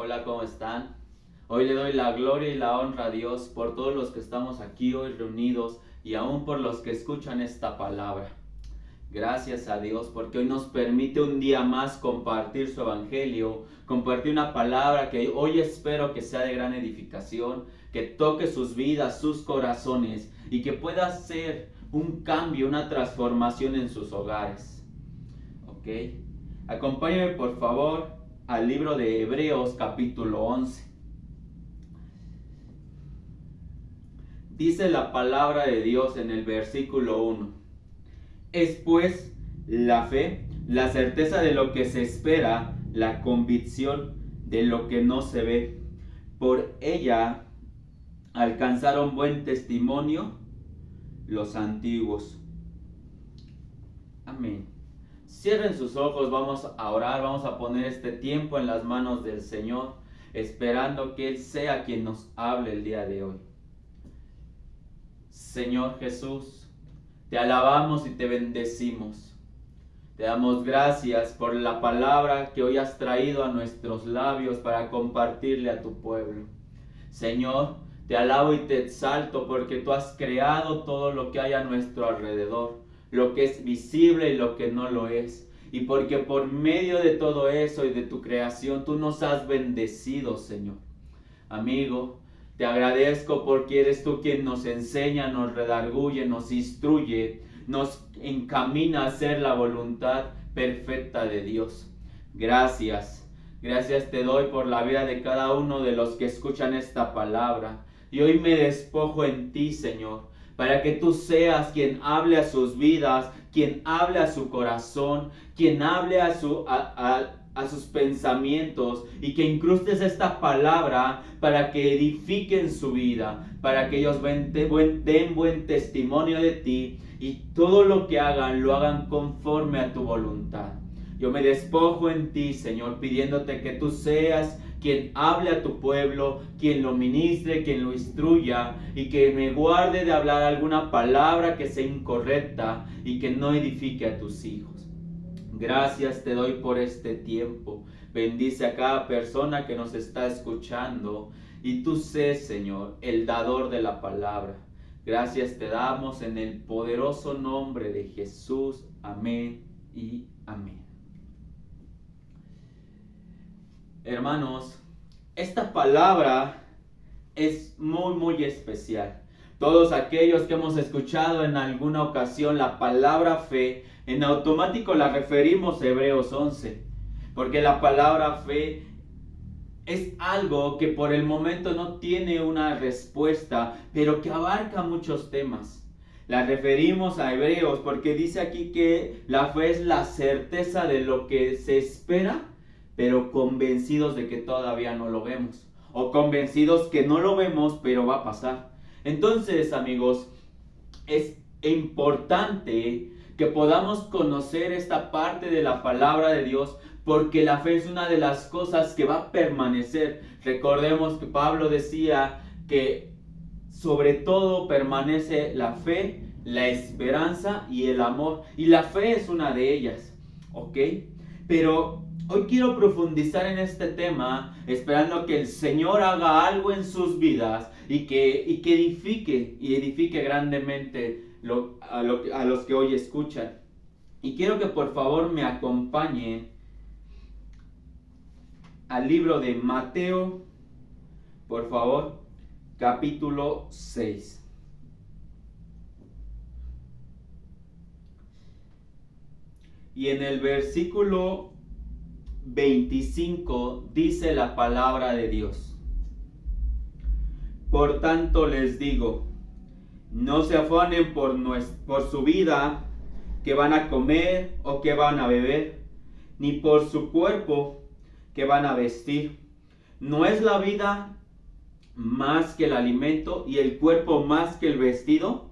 Hola, ¿cómo están? Hoy le doy la gloria y la honra a Dios por todos los que estamos aquí hoy reunidos y aún por los que escuchan esta palabra. Gracias a Dios porque hoy nos permite un día más compartir su evangelio, compartir una palabra que hoy espero que sea de gran edificación, que toque sus vidas, sus corazones y que pueda hacer un cambio, una transformación en sus hogares. ¿Ok? Acompáñenme por favor al libro de Hebreos capítulo 11. Dice la palabra de Dios en el versículo 1. Es pues la fe, la certeza de lo que se espera, la convicción de lo que no se ve. Por ella alcanzaron buen testimonio los antiguos. Amén. Cierren sus ojos, vamos a orar, vamos a poner este tiempo en las manos del Señor, esperando que Él sea quien nos hable el día de hoy. Señor Jesús, te alabamos y te bendecimos. Te damos gracias por la palabra que hoy has traído a nuestros labios para compartirle a tu pueblo. Señor, te alabo y te exalto porque tú has creado todo lo que hay a nuestro alrededor, lo que es visible y lo que no lo es. Y porque por medio de todo eso y de tu creación tú nos has bendecido, Señor. Amigo, te agradezco porque eres tú quien nos enseña, nos redarguye, nos instruye, nos encamina a hacer la voluntad perfecta de Dios. Gracias. Gracias te doy por la vida de cada uno de los que escuchan esta palabra. Y hoy me despojo en ti, Señor, para que tú seas quien hable a sus vidas, quien hable a su corazón, quien hable a sus pensamientos y que incrustes esta palabra para que edifiquen su vida, para que ellos den buen testimonio de ti y todo lo que hagan, lo hagan conforme a tu voluntad. Yo me despojo en ti, Señor, pidiéndote que tú seas quien hable a tu pueblo, quien lo ministre, quien lo instruya y que me guarde de hablar alguna palabra que sea incorrecta y que no edifique a tus hijos. Gracias te doy por este tiempo. Bendice a cada persona que nos está escuchando y tú sé, Señor, el dador de la palabra. Gracias te damos en el poderoso nombre de Jesús. Amén y amén. Hermanos, esta palabra es muy especial. Todos aquellos que hemos escuchado en alguna ocasión la palabra fe, en automático la referimos a Hebreos 11. Porque la palabra fe es algo que por el momento no tiene una respuesta, pero que abarca muchos temas. La referimos a Hebreos porque dice aquí que la fe es la certeza de lo que se espera, pero convencidos de que todavía no lo vemos. O convencidos que no lo vemos, pero va a pasar. Entonces, amigos, es importante que podamos conocer esta parte de la palabra de Dios, porque la fe es una de las cosas que va a permanecer. Recordemos que Pablo decía que sobre todo permanece la fe, la esperanza y el amor. Y la fe es una de ellas, ¿ok? Pero hoy quiero profundizar en este tema, esperando que el Señor haga algo en sus vidas y que edifique grandemente a los que hoy escuchan. Y quiero que por favor me acompañen al libro de Mateo, por favor, capítulo 6. Y en el versículo 25 dice la palabra de Dios: por tanto les digo, no se afanen por su vida, que van a comer o que van a beber, ni por su cuerpo, que van a vestir. ¿No es la vida más que el alimento y el cuerpo más que el vestido?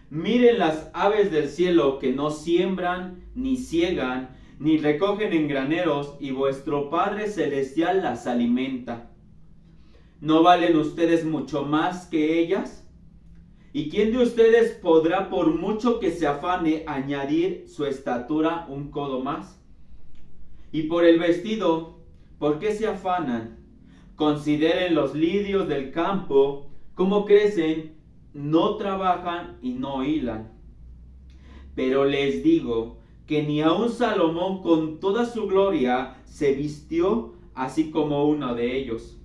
Miren las aves del cielo, que no siembran, ni ciegan, ni recogen en graneros, y vuestro Padre Celestial las alimenta. ¿No valen ustedes mucho más que ellas? ¿Y quién de ustedes podrá, por mucho que se afane, añadir su estatura un codo más? Y por el vestido, ¿por qué se afanan? Consideren los lirios del campo, cómo crecen, no trabajan y no hilan. Pero les digo que ni aun Salomón con toda su gloria se vistió así como uno de ellos.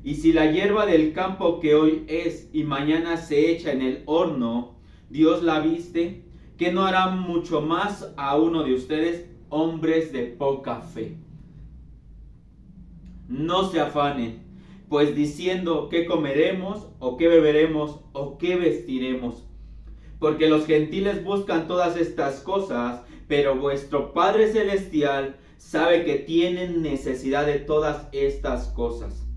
Y si la hierba del campo que hoy es y mañana se echa en el horno, Dios la viste, ¿qué no hará mucho más a uno de ustedes, hombres de poca fe? No se afanen, pues diciendo qué comeremos, o qué beberemos, o qué vestiremos. Porque los gentiles buscan todas estas cosas, pero vuestro Padre Celestial sabe que tienen necesidad de todas estas cosas.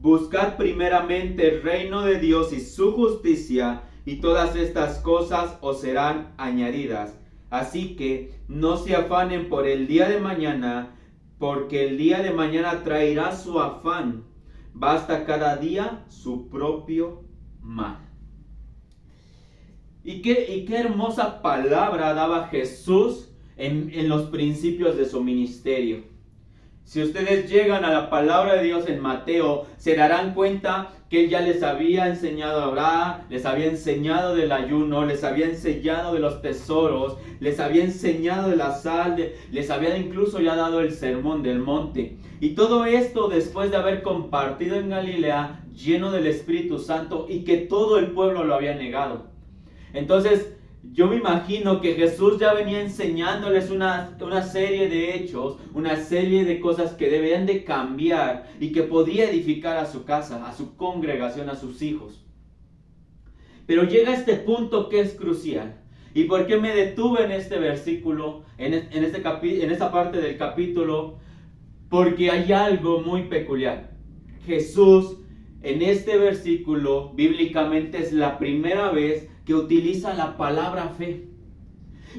Buscad primeramente el reino de Dios y su justicia, y todas estas cosas os serán añadidas. Así que no se afanen por el día de mañana, porque el día de mañana traerá su afán. Basta cada día su propio mal. Y qué hermosa palabra daba Jesús en los principios de su ministerio. Si ustedes llegan a la palabra de Dios en Mateo, se darán cuenta que Él ya les había enseñado a orar, les había enseñado del ayuno, les había enseñado de los tesoros, les había enseñado de la sal, les había incluso ya dado el sermón del monte. Y todo esto después de haber compartido en Galilea, lleno del Espíritu Santo, y que todo el pueblo lo había negado. Entonces, yo me imagino que Jesús ya venía enseñándoles una serie de hechos, una serie de cosas que debían de cambiar y que podía edificar a su casa, a su congregación, a sus hijos. Pero llega este punto que es crucial. ¿Y por qué me detuve en este versículo, en esta parte del capítulo? Porque hay algo muy peculiar. Jesús, en este versículo, bíblicamente es la primera vez que utiliza la palabra fe.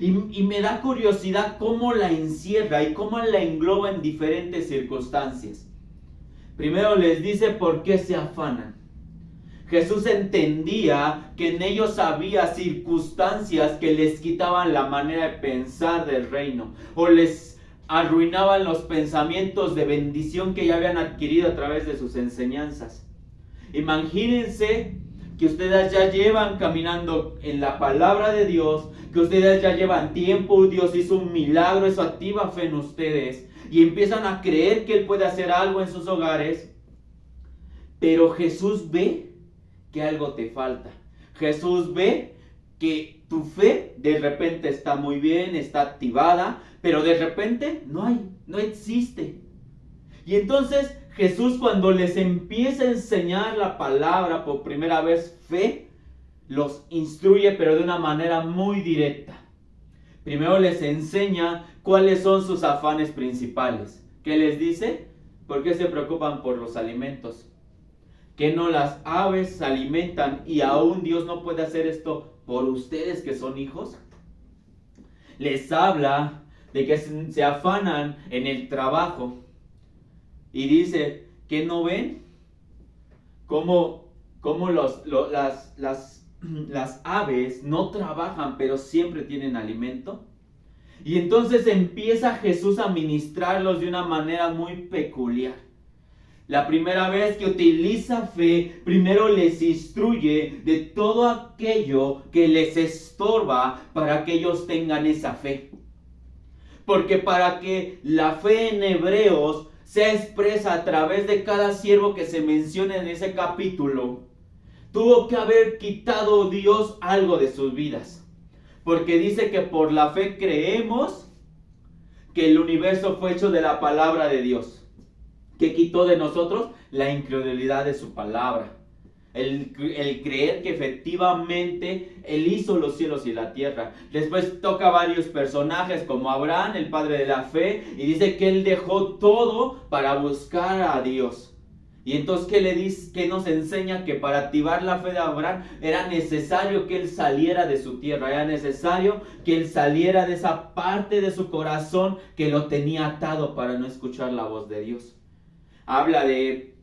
Y me da curiosidad cómo la encierra y cómo la engloba en diferentes circunstancias. Primero les dice por qué se afanan. Jesús entendía que en ellos había circunstancias que les quitaban la manera de pensar del reino, o les arruinaban los pensamientos de bendición que ya habían adquirido a través de sus enseñanzas. Imagínense que ustedes ya llevan caminando en la palabra de Dios, que ustedes ya llevan tiempo, Dios hizo un milagro, eso activa fe en ustedes, y empiezan a creer que Él puede hacer algo en sus hogares, pero Jesús ve que algo te falta. Jesús ve que tu fe de repente está muy bien, está activada, pero de repente no existe. Y entonces Jesús, cuando les empieza a enseñar la palabra por primera vez, fe, los instruye, pero de una manera muy directa. Primero les enseña cuáles son sus afanes principales. ¿Qué les dice? ¿Por qué se preocupan por los alimentos? ¿Que no las aves se alimentan y aún Dios no puede hacer esto por ustedes que son hijos? Les habla de que se afanan en el trabajo. Y dice, ¿qué no ven? Cómo las aves no trabajan, pero siempre tienen alimento. Y entonces empieza Jesús a ministrarlos de una manera muy peculiar. La primera vez que utiliza fe, primero les instruye de todo aquello que les estorba para que ellos tengan esa fe. Porque para que la fe en Hebreos sea expresa a través de cada siervo que se menciona en ese capítulo, tuvo que haber quitado Dios algo de sus vidas. Porque dice que por la fe creemos que el universo fue hecho de la palabra de Dios. Que quitó de nosotros la incredulidad de su palabra. El creer que efectivamente Él hizo los cielos y la tierra. Después toca varios personajes como Abraham, el padre de la fe, y dice que Él dejó todo para buscar a Dios. Y entonces, ¿qué le dice? ¿Qué nos enseña? Que para activar la fe de Abraham era necesario que él saliera de su tierra, era necesario que él saliera de esa parte de su corazón que lo tenía atado para no escuchar la voz de Dios. Habla de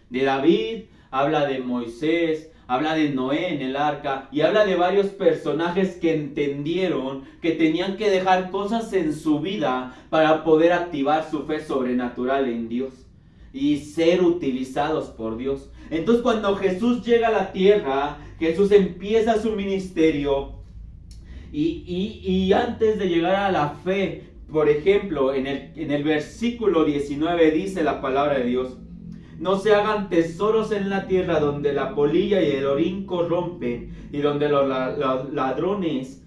David, habla de Moisés, habla de Noé en el arca y habla de varios personajes que entendieron que tenían que dejar cosas en su vida para poder activar su fe sobrenatural en Dios y ser utilizados por Dios. Entonces cuando Jesús llega a la tierra, Jesús empieza su ministerio y antes de llegar a la fe, por ejemplo, en el versículo 19 dice la palabra de Dios: no se hagan tesoros en la tierra donde la polilla y el orín corrompen y donde los ladrones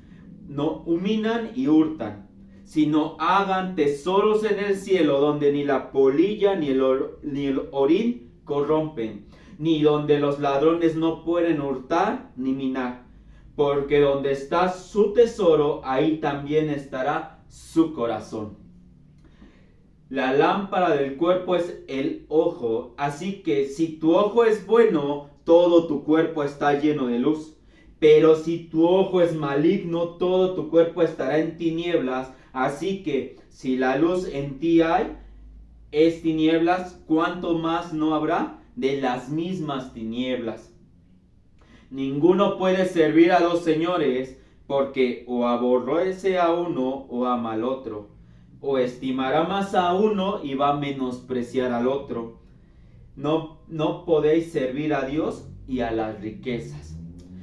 no huminan y hurtan, sino hagan tesoros en el cielo donde ni la polilla ni el orín corrompen, ni donde los ladrones no pueden hurtar ni minar, porque donde está su tesoro, ahí también estará su corazón. La lámpara del cuerpo es el ojo, así que si tu ojo es bueno, todo tu cuerpo está lleno de luz. Pero si tu ojo es maligno, todo tu cuerpo estará en tinieblas. Así que si la luz en ti es tinieblas, ¿cuánto más no habrá de las mismas tinieblas? Ninguno puede servir a dos señores, porque o aborrece a uno o ama al otro, o estimará más a uno y va a menospreciar al otro. No podéis servir a Dios y a las riquezas.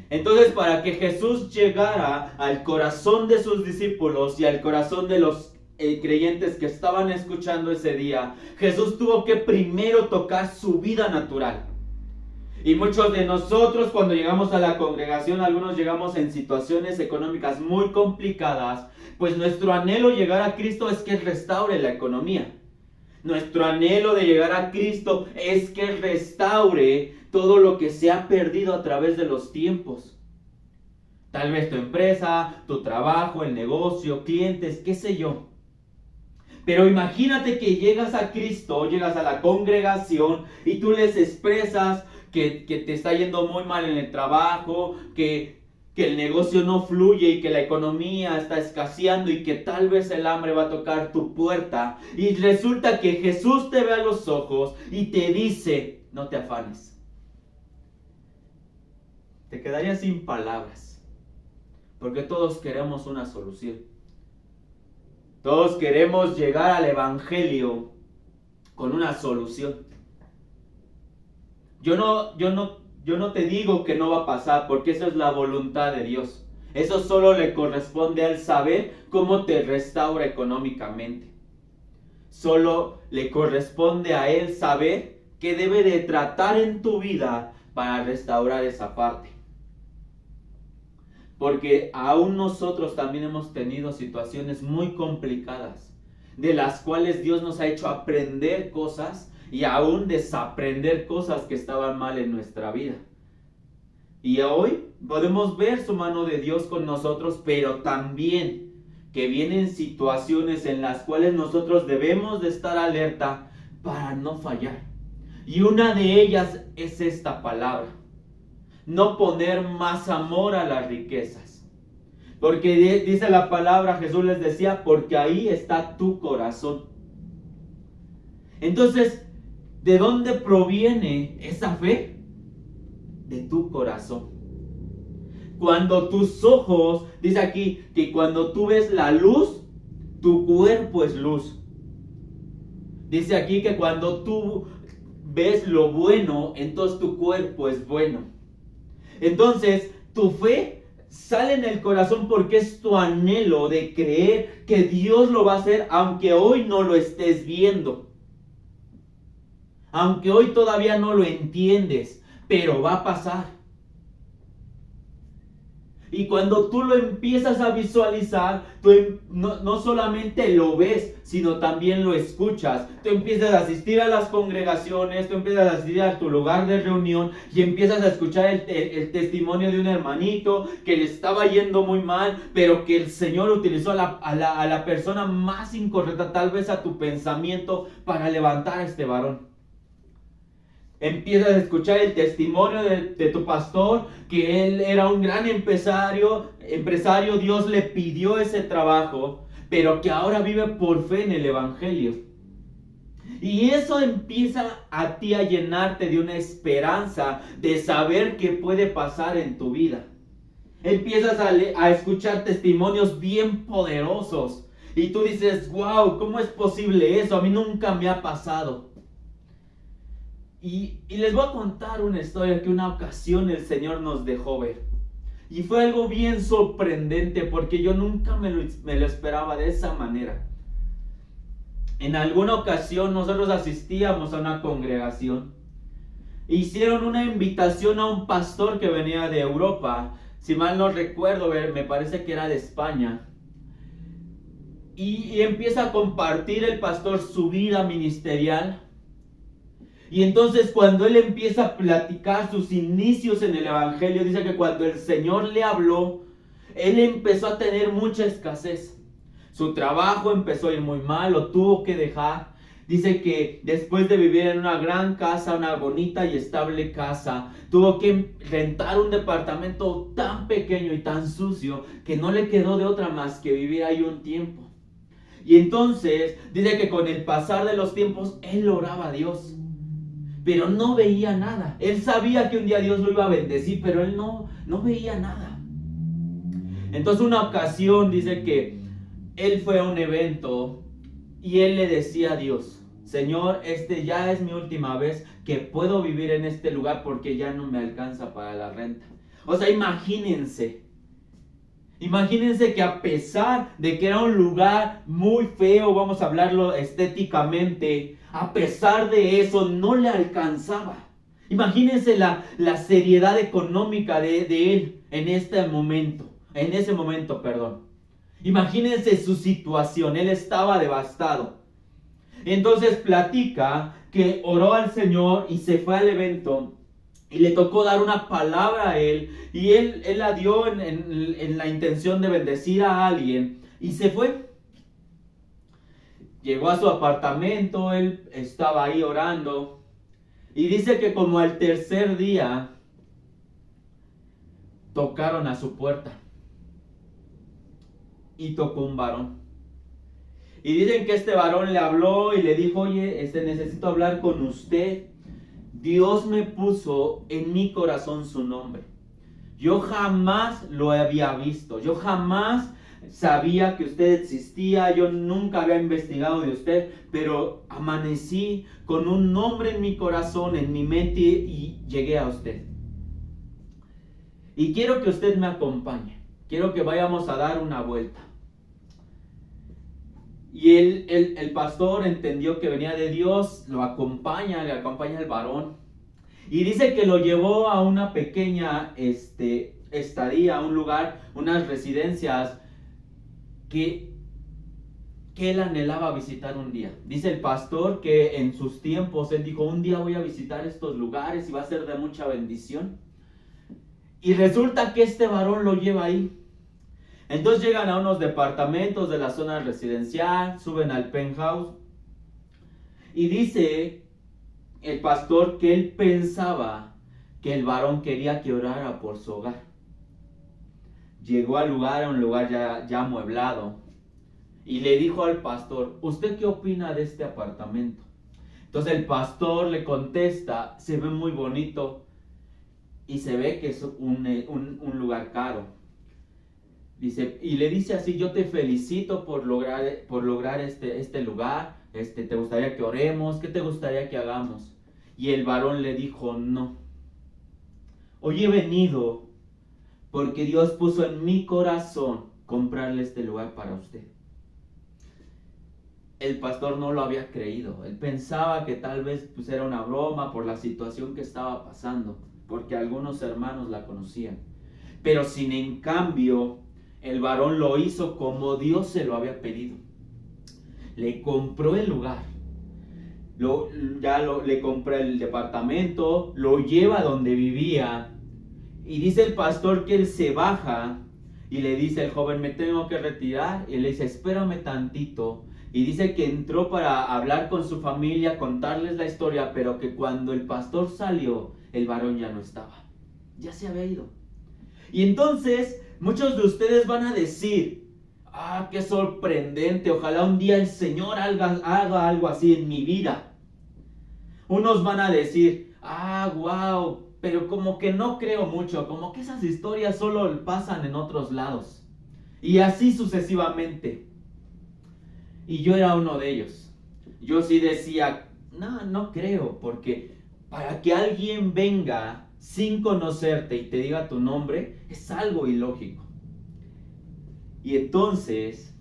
Entonces, para que Jesús llegara al corazón de sus discípulos y al corazón de los creyentes que estaban escuchando ese día, Jesús tuvo que primero tocar su vida natural. Y muchos de nosotros, cuando llegamos a la congregación, algunos llegamos en situaciones económicas muy complicadas, pues nuestro anhelo llegar a Cristo es que Él restaure la economía. Nuestro anhelo de llegar a Cristo es que Él restaure todo lo que se ha perdido a través de los tiempos. Tal vez tu empresa, tu trabajo, el negocio, clientes, qué sé yo. Pero imagínate que llegas a Cristo, llegas a la congregación y tú les expresas que te está yendo muy mal en el trabajo, que el negocio no fluye y que la economía está escaseando y que tal vez el hambre va a tocar tu puerta. Y resulta que Jesús te ve a los ojos y te dice: no te afanes. Te quedarías sin palabras, porque todos queremos una solución. Todos queremos llegar al evangelio con una solución. Yo no te digo que no va a pasar, porque eso es la voluntad de Dios. Eso solo le corresponde a Él saber cómo te restaura económicamente. Solo le corresponde a Él saber qué debe de tratar en tu vida para restaurar esa parte. Porque aún nosotros también hemos tenido situaciones muy complicadas, de las cuales Dios nos ha hecho aprender cosas y aún desaprender cosas que estaban mal en nuestra vida. Y hoy podemos ver su mano de Dios con nosotros, pero también que vienen situaciones en las cuales nosotros debemos de estar alerta para no fallar. Y una de ellas es esta palabra: no poner más amor a las riquezas. Porque dice la palabra, Jesús les decía, porque ahí está tu corazón. Entonces, ¿de dónde proviene esa fe? De tu corazón. Cuando tus ojos, dice aquí, que cuando tú ves la luz, tu cuerpo es luz. Dice aquí que cuando tú ves lo bueno, entonces tu cuerpo es bueno. Entonces, tu fe sale en el corazón porque es tu anhelo de creer que Dios lo va a hacer, aunque hoy no lo estés viendo. Aunque hoy todavía no lo entiendes, pero va a pasar. Y cuando tú lo empiezas a visualizar, tú no solamente lo ves, sino también lo escuchas. Tú empiezas a asistir a las congregaciones, tú empiezas a asistir a tu lugar de reunión y empiezas a escuchar el testimonio de un hermanito que le estaba yendo muy mal, pero que el Señor utilizó a la persona más incorrecta, tal vez a tu pensamiento, para levantar a este varón. Empiezas a escuchar el testimonio de tu pastor, que él era un gran empresario, Dios le pidió ese trabajo, pero que ahora vive por fe en el evangelio. Y eso empieza a ti a llenarte de una esperanza de saber qué puede pasar en tu vida. Empiezas a escuchar testimonios bien poderosos. Y tú dices, wow, ¿cómo es posible eso? A mí nunca me ha pasado. Y les voy a contar una historia que una ocasión el Señor nos dejó ver. Y fue algo bien sorprendente porque yo nunca me lo esperaba de esa manera. En alguna ocasión nosotros asistíamos a una congregación. Hicieron una invitación a un pastor que venía de Europa. Si mal no recuerdo, me parece que era de España. Y empieza a compartir el pastor su vida ministerial. Y entonces cuando él empieza a platicar sus inicios en el evangelio, dice que cuando el Señor le habló, él empezó a tener mucha escasez. Su trabajo empezó a ir muy mal, lo tuvo que dejar. Dice que después de vivir en una gran casa, una bonita y estable casa, tuvo que rentar un departamento tan pequeño y tan sucio que no le quedó de otra más que vivir ahí un tiempo. Y entonces dice que con el pasar de los tiempos, él oraba a Dios, pero no veía nada. Él sabía que un día Dios lo iba a bendecir, pero él no veía nada. Entonces una ocasión dice que él fue a un evento y él le decía a Dios, Señor, ya es mi última vez que puedo vivir en este lugar porque ya no me alcanza para la renta. O sea, imagínense que a pesar de que era un lugar muy feo, vamos a hablarlo estéticamente, a pesar de eso no le alcanzaba. Imagínense la seriedad económica de él en ese momento. Imagínense su situación, él estaba devastado. Entonces platica que oró al Señor y se fue al evento y le tocó dar una palabra a él y él la dio en la intención de bendecir a alguien y se fue. Llegó a su apartamento, él estaba ahí orando y dice que como al tercer día tocaron a su puerta. Y tocó un varón. Y dicen que este varón le habló y le dijo, oye, necesito hablar con usted. Dios me puso en mi corazón su nombre. Yo jamás lo había visto. Yo jamás sabía que usted existía. Yo nunca había investigado de usted. Pero amanecí con un nombre en mi corazón, en mi mente y llegué a usted. Y quiero que usted me acompañe. Quiero que vayamos a dar una vuelta. Y el pastor entendió que venía de Dios, le acompaña al varón. Y dice que lo llevó a una pequeña estadía, a un lugar, unas residencias que él anhelaba visitar un día. Dice el pastor que en sus tiempos, él dijo, un día voy a visitar estos lugares y va a ser de mucha bendición. Y resulta que este varón lo lleva ahí. Entonces llegan a unos departamentos de la zona residencial, suben al penthouse y dice el pastor que él pensaba que el varón quería que orara por su hogar. Llegó al lugar, a un lugar ya amueblado y le dijo al pastor, ¿usted qué opina de este apartamento? Entonces el pastor le contesta, se ve muy bonito y se ve que es un lugar caro. Dice, y le dice así, yo te felicito por lograr este lugar, ¿te gustaría que oremos? ¿Qué te gustaría que hagamos? Y el varón le dijo, no. Hoy he venido porque Dios puso en mi corazón comprarle este lugar para usted. El pastor no lo había creído. Él pensaba que tal vez era una broma por la situación que estaba pasando, porque algunos hermanos la conocían. Pero sin en cambio, el varón lo hizo como Dios se lo había pedido. Le compró el lugar. Le compra el departamento, lo lleva donde vivía. Y dice el pastor que él se baja y le dice al joven, me tengo que retirar. Y le dice, espérame tantito. Y dice que entró para hablar con su familia, contarles la historia, pero que cuando el pastor salió, el varón ya no estaba. Ya se había ido. Y entonces muchos de ustedes van a decir, qué sorprendente, ojalá un día el Señor haga algo así en mi vida. Unos van a decir, wow, pero como que no creo mucho, como que esas historias solo pasan en otros lados. Y así sucesivamente. Y yo era uno de ellos. Yo sí decía, no creo, porque para que alguien venga sin conocerte y te diga tu nombre, es algo ilógico. Y entonces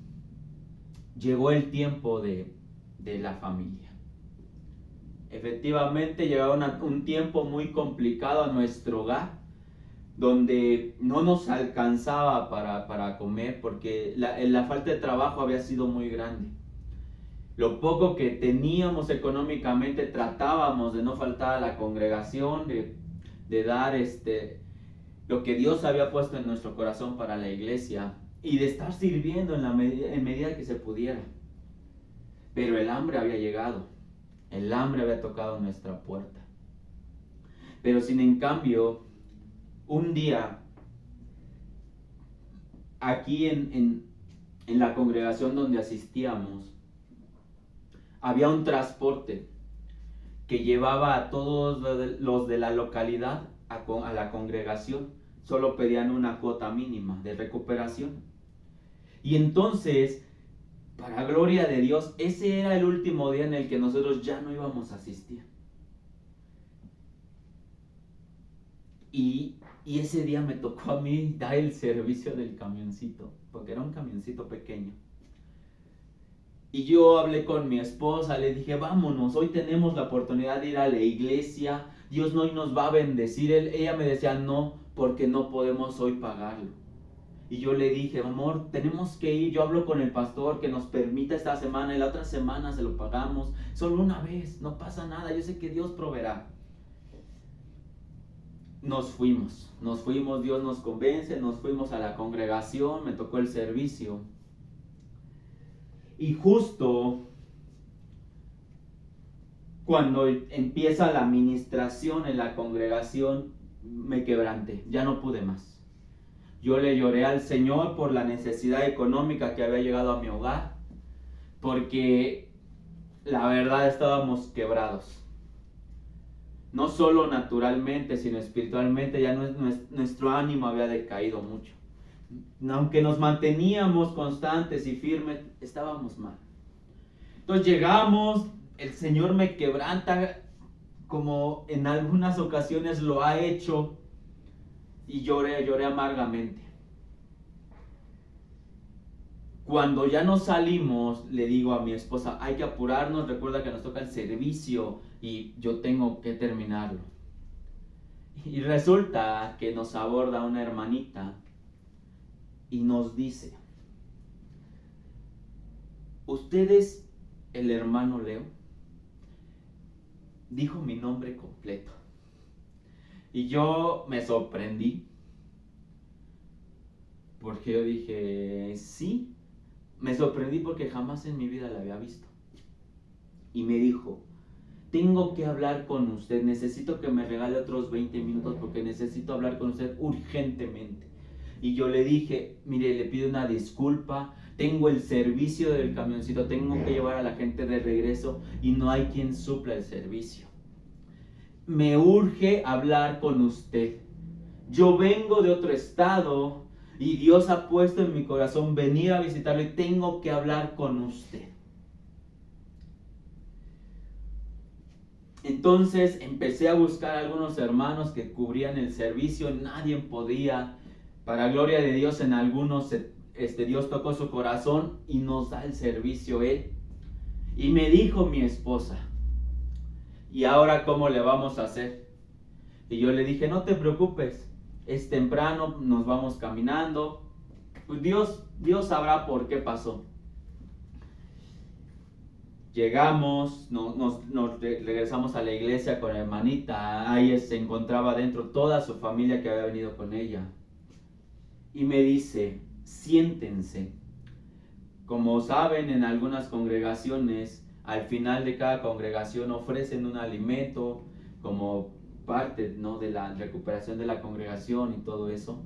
llegó el tiempo de la familia. Efectivamente llegaba un tiempo muy complicado a nuestro hogar, donde no nos alcanzaba para comer, porque la falta de trabajo había sido muy grande. Lo poco que teníamos económicamente tratábamos de no faltar a la congregación, de dar lo que Dios había puesto en nuestro corazón para la iglesia y de estar sirviendo en medida que se pudiera. Pero el hambre había llegado, el hambre había tocado nuestra puerta. Pero sin en cambio, un día, aquí en la congregación donde asistíamos, había un transporte que llevaba a todos los de la localidad a la congregación. Solo pedían una cuota mínima de recuperación. Y entonces, para gloria de Dios, ese era el último día en el que nosotros ya no íbamos a asistir. Y ese día me tocó a mí dar el servicio del camioncito, porque era un camioncito pequeño. Y yo hablé con mi esposa, le dije, vámonos, hoy tenemos la oportunidad de ir a la iglesia, Dios hoy nos va a bendecir. Ella me decía, no, porque no podemos hoy pagarlo. Y yo le dije, amor, tenemos que ir, yo hablo con el pastor que nos permita esta semana y la otra semana se lo pagamos, solo una vez, no pasa nada, yo sé que Dios proveerá. Nos fuimos, Dios nos convence, nos fuimos a la congregación, me tocó el servicio. Y justo cuando empieza la administración en la congregación, me quebranté, ya no pude más. Yo le lloré al Señor por la necesidad económica que había llegado a mi hogar, porque la verdad estábamos quebrados. No solo naturalmente, sino espiritualmente, ya nuestro ánimo había decaído mucho. Aunque nos manteníamos constantes y firmes, estábamos mal. Entonces llegamos, el Señor me quebranta como en algunas ocasiones lo ha hecho, y lloré amargamente. Cuando ya nos salimos, le digo a mi esposa, hay que apurarnos, recuerda que nos toca el servicio y yo tengo que terminarlo. Y resulta que nos aborda una hermanita y nos dice, ¿usted es el hermano Leo? Dijo mi nombre completo. Y yo me sorprendí, porque yo dije, sí, me sorprendí porque jamás en mi vida la había visto. Y me dijo, tengo que hablar con usted, necesito que me regale otros 20 minutos porque necesito hablar con usted urgentemente. Y yo le dije, mire, le pido una disculpa, tengo el servicio del camioncito, tengo que llevar a la gente de regreso y no hay quien supla el servicio. Me urge hablar con usted. Yo vengo de otro estado y Dios ha puesto en mi corazón venir a visitarlo y tengo que hablar con usted. Entonces empecé a buscar a algunos hermanos que cubrían el servicio, nadie podía. Para gloria de Dios, en algunos Dios tocó su corazón y nos da el servicio Él. Y me dijo mi esposa, ¿y ahora cómo le vamos a hacer? Y yo le dije, no te preocupes, es temprano, nos vamos caminando. Pues Dios sabrá por qué pasó. Llegamos, nos regresamos a la iglesia con la hermanita. Ahí se encontraba dentro toda su familia que había venido con ella. Y me dice, siéntense. Como saben, en algunas congregaciones, al final de cada congregación ofrecen un alimento como parte, ¿no?, de la recuperación de la congregación y todo eso.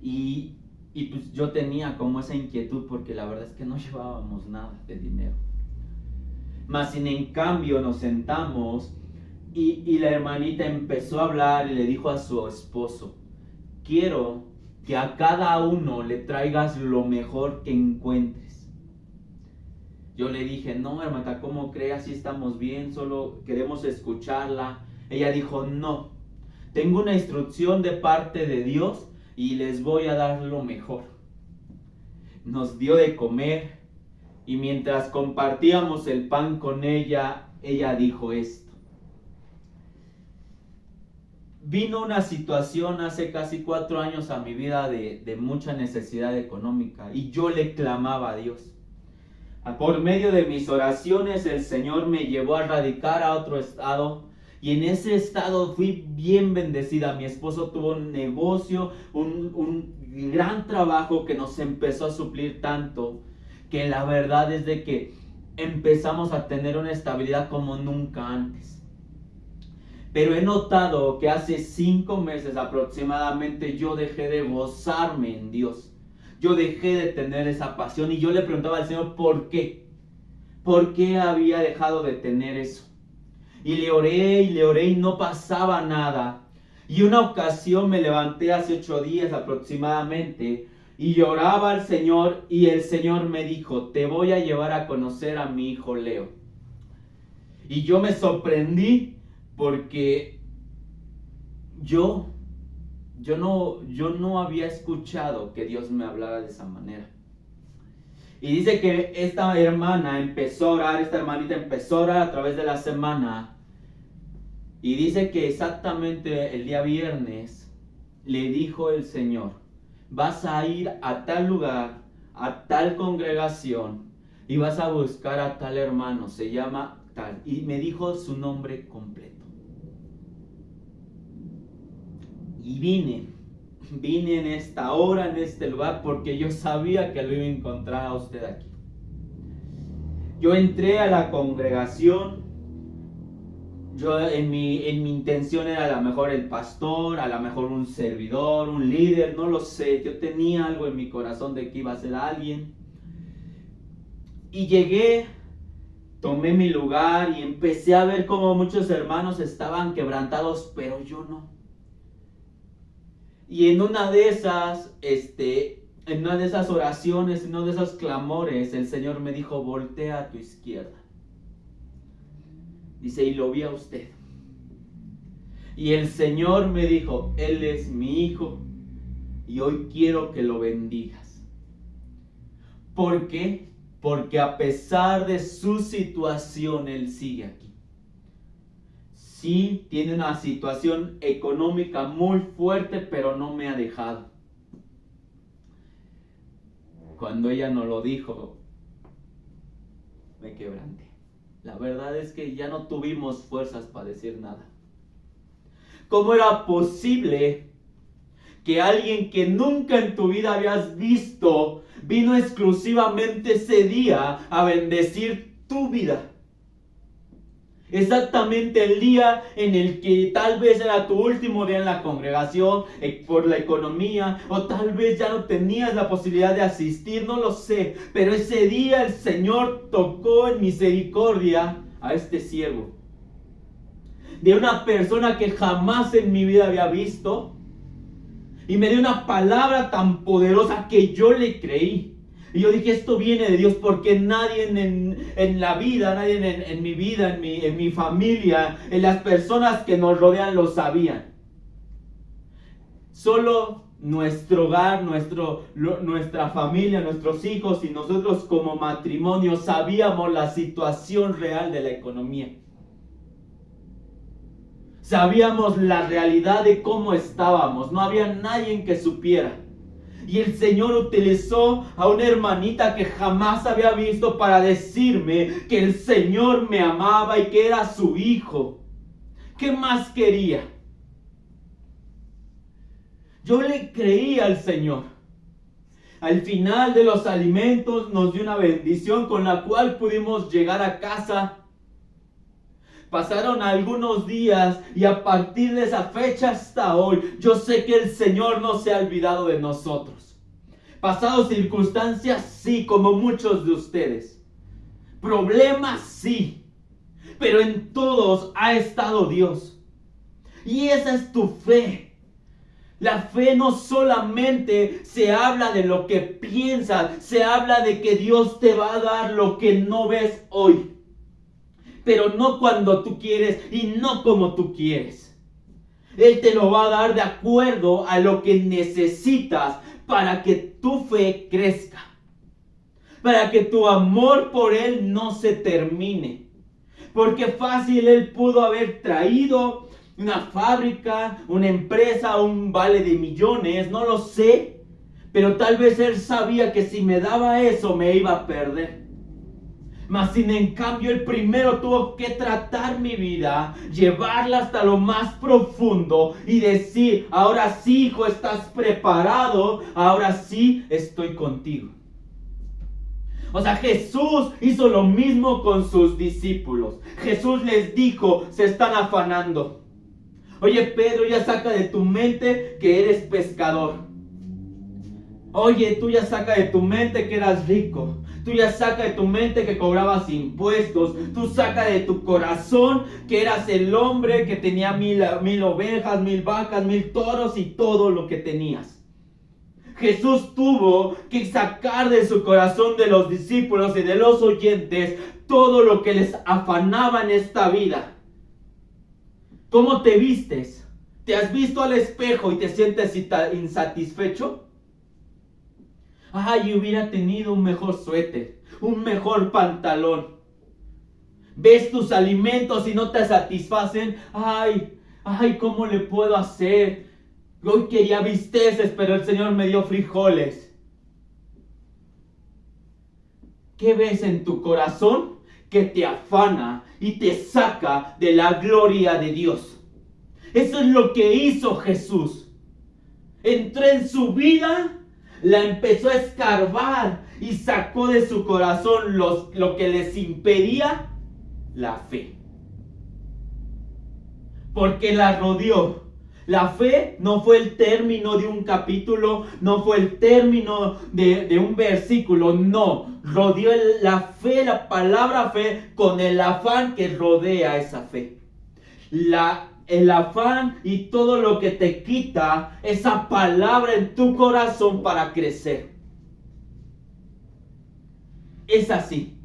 Y Y pues yo tenía como esa inquietud porque la verdad es que no llevábamos nada de dinero. Mas sin en cambio nos sentamos y la hermanita empezó a hablar y le dijo a su esposo: quiero que a cada uno le traigas lo mejor que encuentres. Yo le dije: no, hermana, ¿cómo cree? Así estamos bien, solo queremos escucharla. Ella dijo: no, tengo una instrucción de parte de Dios y les voy a dar lo mejor. Nos dio de comer y mientras compartíamos el pan con ella, ella dijo esto: vino una situación hace casi 4 años a mi vida de mucha necesidad económica y yo le clamaba a Dios. Por medio de mis oraciones el Señor me llevó a radicar a otro estado y en ese estado fui bien bendecida. Mi esposo tuvo un negocio, un gran trabajo que nos empezó a suplir tanto que la verdad es de que empezamos a tener una estabilidad como nunca antes. Pero he notado que hace 5 meses aproximadamente yo dejé de gozarme en Dios. Yo dejé de tener esa pasión y yo le preguntaba al Señor ¿por qué? ¿Por qué había dejado de tener eso? Y le oré y no pasaba nada. Y una ocasión me levanté hace 8 días aproximadamente y lloraba al Señor y el Señor me dijo: te voy a llevar a conocer a mi hijo Leo. Y yo me sorprendí porque yo no había escuchado que Dios me hablara de esa manera. Y dice que esta hermanita empezó a orar a través de la semana. Y dice que exactamente el día viernes le dijo el Señor: vas a ir a tal lugar, a tal congregación, y vas a buscar a tal hermano, se llama tal. Y me dijo su nombre completo. Y vine en esta hora, en este lugar, porque yo sabía que lo iba a encontrar a usted aquí. Yo entré a la congregación. Yo en mi intención era a lo mejor el pastor, a lo mejor un servidor, un líder, no lo sé. Yo tenía algo en mi corazón de que iba a ser alguien. Y llegué, tomé mi lugar y empecé a ver cómo muchos hermanos estaban quebrantados, pero yo no. Y en una de esas oraciones, en uno de esos clamores, el Señor me dijo: voltea a tu izquierda. Dice: y lo vi a usted. Y el Señor me dijo: él es mi hijo y hoy quiero que lo bendigas. ¿Por qué? Porque a pesar de su situación, él sigue aquí. Sí, tiene una situación económica muy fuerte, pero no me ha dejado. Cuando ella nos lo dijo, me quebranté. La verdad es que ya no tuvimos fuerzas para decir nada. ¿Cómo era posible que alguien que nunca en tu vida habías visto vino exclusivamente ese día a bendecir tu vida? Exactamente el día en el que tal vez era tu último día en la congregación por la economía, o tal vez ya no tenías la posibilidad de asistir, no lo sé, pero ese día el Señor tocó en misericordia a este siervo, de una persona que jamás en mi vida había visto, y me dio una palabra tan poderosa que yo le creí. Y yo dije: esto viene de Dios, porque nadie en la vida, nadie en mi vida, en mi familia, en las personas que nos rodean lo sabían. Solo nuestro hogar, nuestra familia, nuestros hijos y nosotros como matrimonio sabíamos la situación real de la economía. Sabíamos la realidad de cómo estábamos. No había nadie que supiera. Y el Señor utilizó a una hermanita que jamás había visto para decirme que el Señor me amaba y que era su hijo. ¿Qué más quería? Yo le creí al Señor. Al final de los alimentos nos dio una bendición con la cual pudimos llegar a casa. Pasaron algunos días y a partir de esa fecha hasta hoy, yo sé que el Señor no se ha olvidado de nosotros. Pasado circunstancias, sí, como muchos de ustedes. Problemas, sí. Pero en todos ha estado Dios. Y esa es tu fe. La fe no solamente se habla de lo que piensas, se habla de que Dios te va a dar lo que no ves hoy. Pero no cuando tú quieres y no como tú quieres. Él te lo va a dar de acuerdo a lo que necesitas para que tu fe crezca. Para que tu amor por Él no se termine. Porque fácil Él pudo haber traído una fábrica, una empresa, un vale de millones, no lo sé. Pero tal vez Él sabía que si me daba eso me iba a perder. Mas sin en cambio Él primero tuvo que tratar mi vida, llevarla hasta lo más profundo y decir, ahora sí, hijo, estás preparado, ahora sí estoy contigo. O sea, Jesús hizo lo mismo con sus discípulos. Jesús les dijo, se están afanando. Oye, Pedro, ya saca de tu mente que eres pescador. Oye, tú ya saca de tu mente que eras rico. Tú ya saca de tu mente que cobrabas impuestos. Tú saca de tu corazón que eras el hombre que tenía 1000 ovejas, 1000 vacas, 1000 toros y todo lo que tenías. Jesús tuvo que sacar de su corazón, de los discípulos y de los oyentes, todo lo que les afanaba en esta vida. ¿Cómo te vistes? ¿Te has visto al espejo y te sientes insatisfecho? Ay, hubiera tenido un mejor suéter, un mejor pantalón. Ves tus alimentos y no te satisfacen. Ay, ¿cómo le puedo hacer? Hoy quería bisteces, pero el Señor me dio frijoles. ¿Qué ves en tu corazón que te afana y te saca de la gloria de Dios? Eso es lo que hizo Jesús. Entró en su vida, la empezó a escarbar y sacó de su corazón lo que les impedía la fe. Porque la rodeó. La fe no fue el término de un capítulo, no fue el término de un versículo, no. Rodeó la fe, la palabra fe, con el afán que rodea esa fe. El afán y todo lo que te quita esa palabra en tu corazón para crecer. Es así.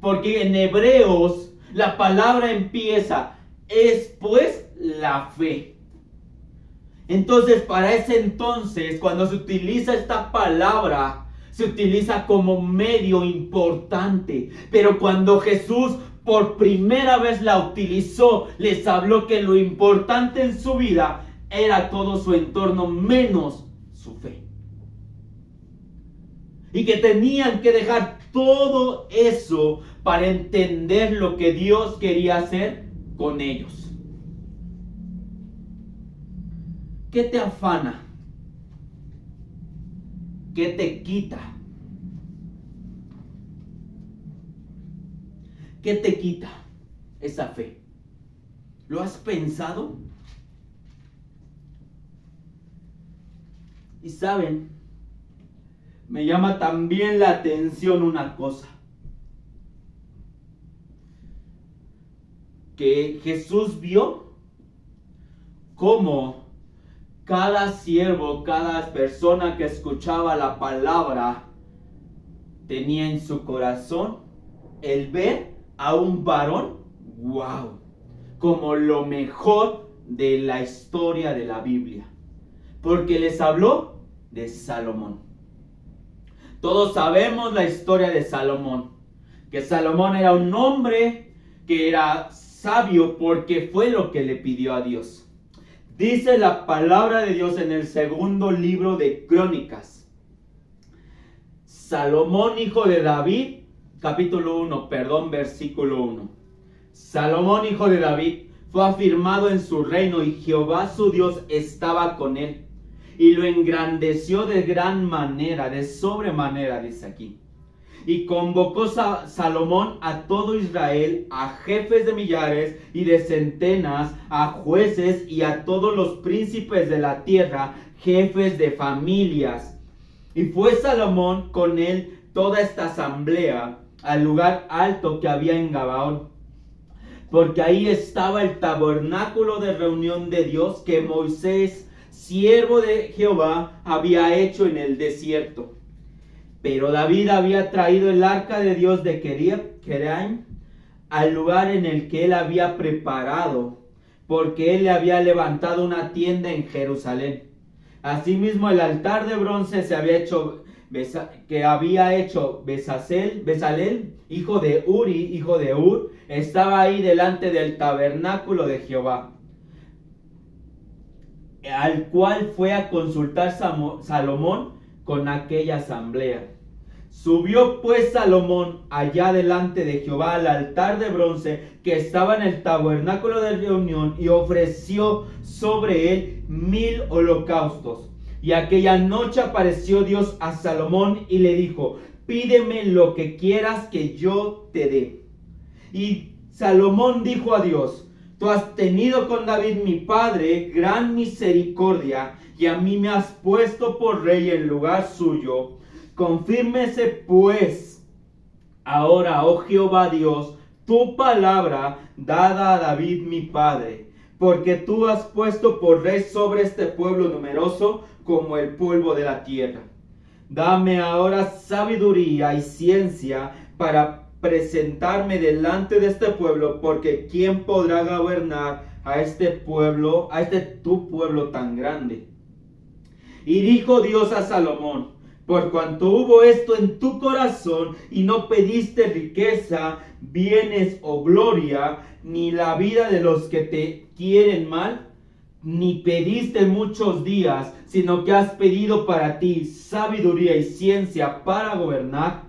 Porque en Hebreos la palabra empieza, es pues la fe. Entonces, para ese entonces, cuando se utiliza esta palabra, se utiliza como medio importante. Pero cuando Jesús por primera vez la utilizó, les habló que lo importante en su vida era todo su entorno menos su fe. Y que tenían que dejar todo eso para entender lo que Dios quería hacer con ellos. ¿Qué te afana? ¿Qué te quita? ¿Qué te quita esa fe? ¿Lo has pensado? Y saben, me llama también la atención una cosa. Que Jesús vio cómo cada siervo, cada persona que escuchaba la palabra tenía en su corazón el ver a un varón, wow, como lo mejor de la historia de la Biblia. Porque les habló de Salomón. Todos sabemos la historia de Salomón. Que Salomón era un hombre que era sabio porque fue lo que le pidió a Dios. Dice la palabra de Dios en el segundo libro de Crónicas. Salomón, hijo de David, versículo 1. Salomón, hijo de David, fue afirmado en su reino y Jehová su Dios estaba con él. Y lo engrandeció de gran manera, de sobremanera, dice aquí. Y convocó Salomón a todo Israel, a jefes de millares y de centenas, a jueces y a todos los príncipes de la tierra, jefes de familias. Y fue Salomón con él toda esta asamblea al lugar alto que había en Gabaón, porque ahí estaba el tabernáculo de reunión de Dios que Moisés, siervo de Jehová, había hecho en el desierto. Pero David había traído el arca de Dios de Kiriath al lugar en el que él había preparado, porque él le había levantado una tienda en Jerusalén. Asimismo, el altar de bronce que había hecho Bezalel, hijo de Uri, hijo de Ur, estaba ahí delante del tabernáculo de Jehová, al cual fue a consultar Salomón con aquella asamblea. Subió pues Salomón allá delante de Jehová al altar de bronce que estaba en el tabernáculo de reunión y ofreció sobre él 1000 holocaustos. Y aquella noche apareció Dios a Salomón y le dijo: pídeme lo que quieras que yo te dé. Y Salomón dijo a Dios: tú has tenido con David mi padre gran misericordia, y a mí me has puesto por rey en lugar suyo. Confírmese pues ahora, oh Jehová Dios, tu palabra dada a David mi padre, porque tú has puesto por rey sobre este pueblo numeroso como el polvo de la tierra. Dame ahora sabiduría y ciencia para presentarme delante de este pueblo, porque ¿quién podrá gobernar a este pueblo, tu pueblo tan grande? Y dijo Dios a Salomón: por cuanto hubo esto en tu corazón y no pediste riqueza, bienes o gloria, ni la vida de los que te quieren mal, ni pediste muchos días, sino que has pedido para ti sabiduría y ciencia para gobernar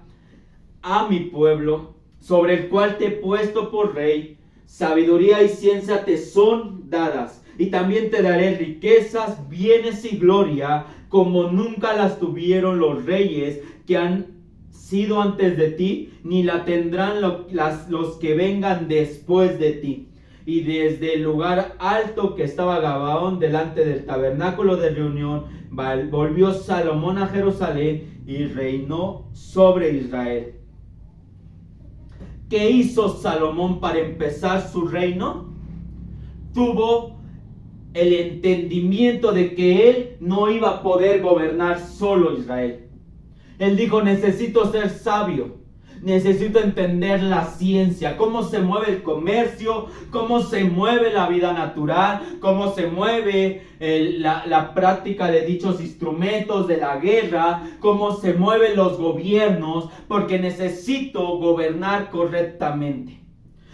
a mi pueblo, sobre el cual te he puesto por rey, sabiduría y ciencia te son dadas, y también te daré riquezas, bienes y gloria, como nunca las tuvieron los reyes que han sido antes de ti, ni la tendrán los que vengan después de ti. Y desde el lugar alto que estaba Gabaón, delante del tabernáculo de reunión, volvió Salomón a Jerusalén y reinó sobre Israel. ¿Qué hizo Salomón para empezar su reino? Tuvo el entendimiento de que él no iba a poder gobernar solo Israel. Él dijo: necesito ser sabio, necesito entender la ciencia, cómo se mueve el comercio, cómo se mueve la vida natural, cómo se mueve la práctica de dichos instrumentos de la guerra, cómo se mueven los gobiernos, porque necesito gobernar correctamente.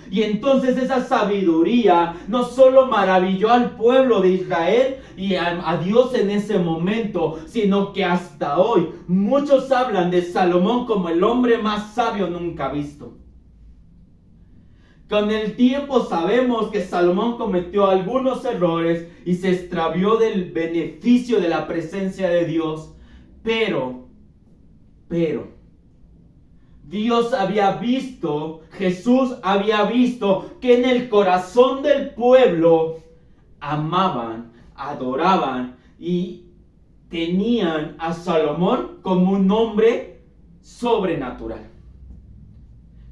Y entonces esa sabiduría no solo maravilló al pueblo de Israel y a Dios en ese momento, sino que hasta hoy muchos hablan de Salomón como el hombre más sabio nunca visto. Con el tiempo sabemos que Salomón cometió algunos errores y se extravió del beneficio de la presencia de Dios, pero Dios había visto, Jesús había visto que en el corazón del pueblo amaban, adoraban y tenían a Salomón como un hombre sobrenatural.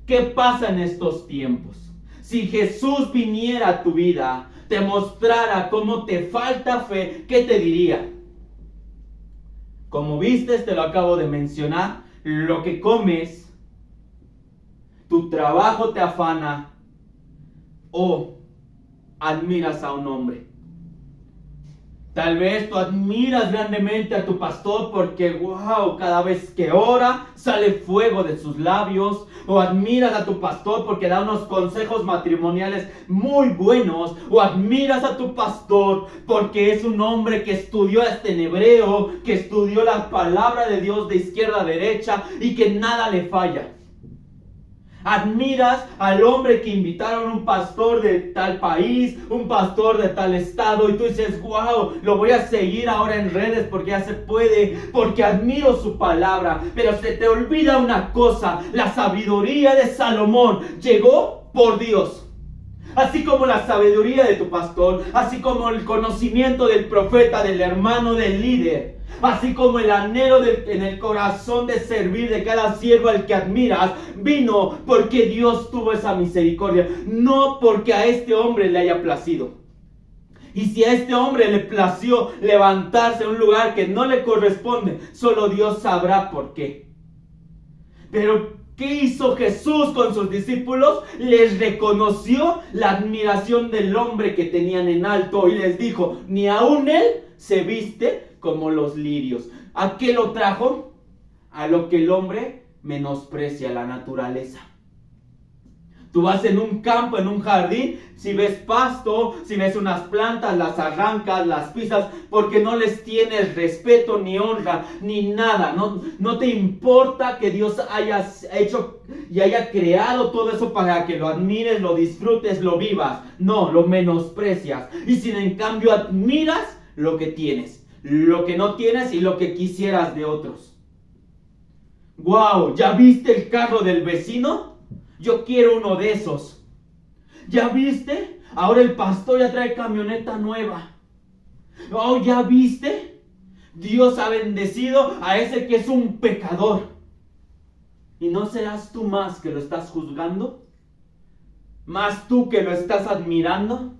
¿Qué pasa en estos tiempos? Si Jesús viniera a tu vida, te mostrara cómo te falta fe, ¿qué te diría? Como viste, te lo acabo de mencionar, lo que comes, tu trabajo te afana, o admiras a un hombre. Tal vez tú admiras grandemente a tu pastor porque, wow, cada vez que ora sale fuego de sus labios. O admiras a tu pastor porque da unos consejos matrimoniales muy buenos. O admiras a tu pastor porque es un hombre que estudió hasta en hebreo, que estudió la palabra de Dios de izquierda a derecha y que nada le falla. Admiras al hombre que invitaron, un pastor de tal país, un pastor de tal estado, y tú dices: wow, lo voy a seguir ahora en redes porque ya se puede, porque admiro su palabra. Pero se te olvida una cosa: la sabiduría de Salomón llegó por Dios. así como la sabiduría de tu pastor, así como el conocimiento del profeta, del hermano, del líder, así como el anhelo en el corazón de servir de cada siervo al que admiras, vino porque Dios tuvo esa misericordia, no porque a este hombre le haya placido. Y si a este hombre le plació levantarse en un lugar que no le corresponde, solo Dios sabrá por qué. Pero ¿qué hizo Jesús con sus discípulos? Les reconoció la admiración del hombre que tenían en alto y les dijo, ni aun él se viste como los lirios. ¿A qué lo trajo? A lo que el hombre menosprecia, la naturaleza. Tú vas en un campo, en un jardín, si ves pasto, si ves unas plantas, las arrancas, las pisas, porque no les tienes respeto, ni honra, ni nada. No te importa que Dios haya hecho y haya creado todo eso para que lo admires, lo disfrutes, lo vivas. No, lo menosprecias. Y si en cambio admiras lo que tienes, lo que no tienes y lo que quisieras de otros. ¡Wow! ¿Ya viste el carro del vecino? Yo quiero uno de esos. ¿Ya viste? Ahora el pastor ya trae camioneta nueva. Oh, ¿ya viste? Dios ha bendecido a ese que es un pecador. ¿Y no serás tú más que lo estás juzgando? ¿Más tú que lo estás admirando?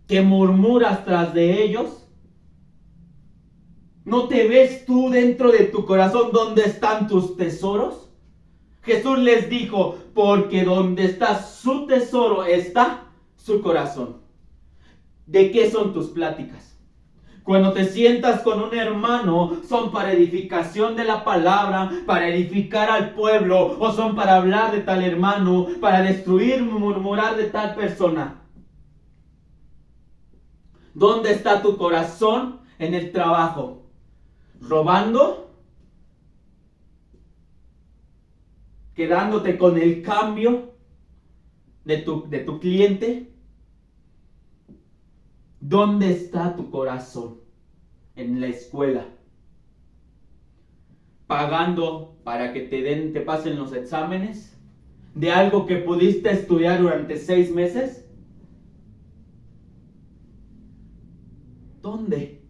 ¿Que murmuras tras de ellos? ¿No te ves tú dentro de tu corazón dónde están tus tesoros? Jesús les dijo, porque donde está su tesoro está su corazón. ¿De qué son tus pláticas? Cuando te sientas con un hermano, ¿son para edificación de la palabra, para edificar al pueblo, o son para hablar de tal hermano, para destruir, murmurar de tal persona? ¿Dónde está tu corazón? En el trabajo. ¿Robando? ¿Quedándote con el cambio de tu cliente? ¿Dónde está tu corazón? En la escuela. ¿Pagando para que te pasen los exámenes? ¿De algo que pudiste estudiar durante 6 meses? ¿Dónde?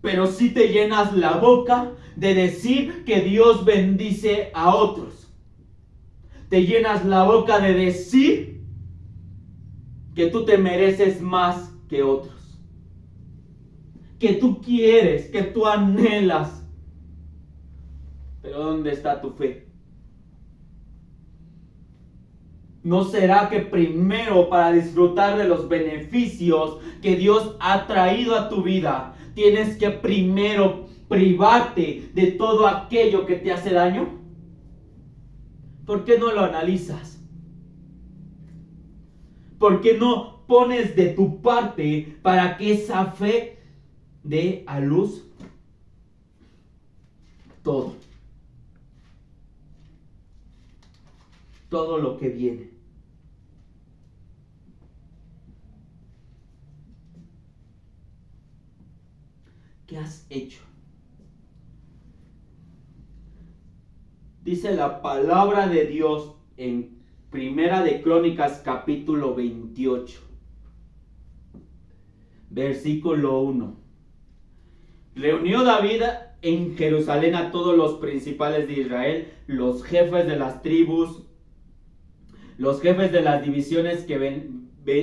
Pero si te llenas la boca de decir que Dios bendice a otros. Te llenas la boca de decir que tú te mereces más que otros. Que tú quieres, que tú anhelas. Pero ¿dónde está tu fe? ¿No será que primero, para disfrutar de los beneficios que Dios ha traído a tu vida, tienes que primero privarte de todo aquello que te hace daño? ¿Por qué no lo analizas? ¿Por qué no pones de tu parte para que esa fe dé a luz todo? Todo lo que viene. ¿Qué has hecho? Dice la palabra de Dios en Primera de Crónicas capítulo 28, versículo 1. Reunió David en Jerusalén a todos los principales de Israel, los jefes de las tribus, los jefes de las divisiones que